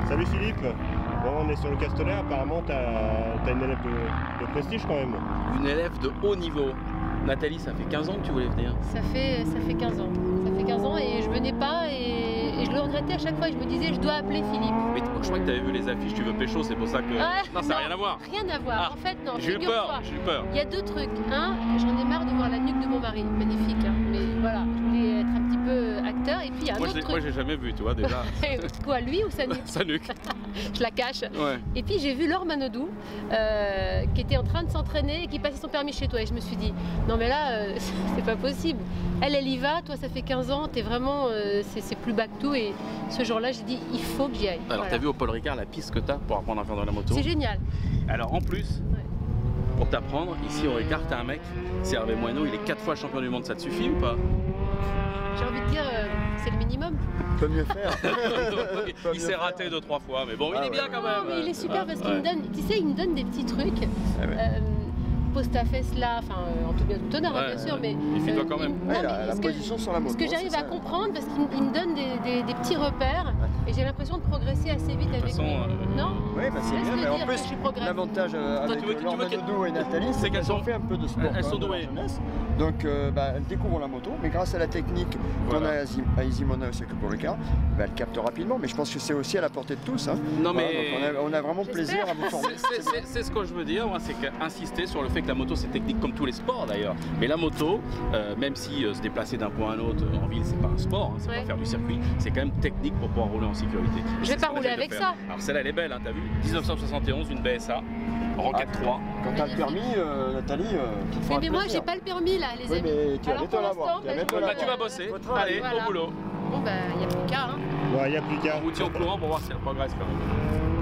Salut Philippe. Bon, on est sur le Castellet, apparemment t'as une élève de prestige quand même. Une élève de haut niveau. Nathalie, ça fait 15 ans que tu voulais venir. Ça fait 15 ans. Ça fait 15 ans et je venais pas et je le regrettais à chaque fois. Je me disais, je dois appeler Philippe. Mais je crois que tu avais vu les affiches, tu veux pécho, c'est pour ça que... Ah, non, ça n'a rien à voir. Rien à voir. Ah, En fait, non. J'ai eu peur, j'ai eu peur. Il y a deux trucs. Un, j'en ai marre de voir la nuque de mon mari. Magnifique. Hein. Mais voilà, je voulais être un petit peu acteur. Et puis il y a un autre truc. Moi, j'ai jamais vu, tu vois, déjà. Quoi, lui ou sa nuque? Sa nuque. Je la cache. Ouais. Et puis j'ai vu Laure Manodou qui était en train de s'entraîner et qui passait son permis chez toi. Et je me suis dit, non mais là, c'est pas possible. Elle y va, toi ça fait 15 ans, t'es vraiment, c'est plus back to. Et ce jour-là, j'ai dit, il faut que j'y aille. Alors voilà. t'as vu au Paul Ricard la piste que t'as pour apprendre à faire de la moto? C'est génial. Alors en plus, pour t'apprendre, ici au Ricard, t'as un mec, c'est Hervé Moineau, il est 4 fois champion du monde, ça te suffit ou pas? J'ai envie de dire, c'est le minimum. Peut mieux faire. Il s'est raté 2-3 fois, mais bon, il est bien quand même. Non, mais il est super parce qu'il me donne, tu sais, il me donne des petits trucs. Pose ta fesse là, enfin en tout bien tout honneur, bien sûr, mais méfie-toi quand même. La position sur la moto. Ce que j'arrive à comprendre, parce qu'il me donne des petits repères, et j'ai l'impression de progresser assez vite avec lui. Non? Oui, bah c'est bien, mais en plus, l'avantage avec Laure Manodou et Nathalie, c'est qu'elles ont fait un peu de sport. Elles sont douées. Donc, elles découvrent la moto, mais grâce à la technique qu'on a à Isimona aussi avec le Paul Ricard, elles captent rapidement. Mais je pense que c'est aussi à la portée de tous. Non, mais on a vraiment plaisir à vous former. C'est ce que je veux dire, c'est qu'insister sur le fait que la moto c'est technique comme tous les sports d'ailleurs. Mais la moto, même si se déplacer d'un point à un autre en ville, c'est pas un sport, c'est pas faire du circuit, c'est quand même technique pour pouvoir rouler en sécurité. Je vais pas rouler avec ça. Alors celle-là elle est belle, hein, t'as vu, 1971, une BSA. Rocket 3. Quand t'as le permis, Nathalie, tu te feras mais moi j'ai pas le permis là, les amis. Mais tu vas bientôt l'avoir. Tu vas bosser. Allez, au boulot. Bon bah, il n'y a plus qu'à. Ouais, il n'y a plus qu'à. On vous tient au courant pour voir si elle progresse quand même.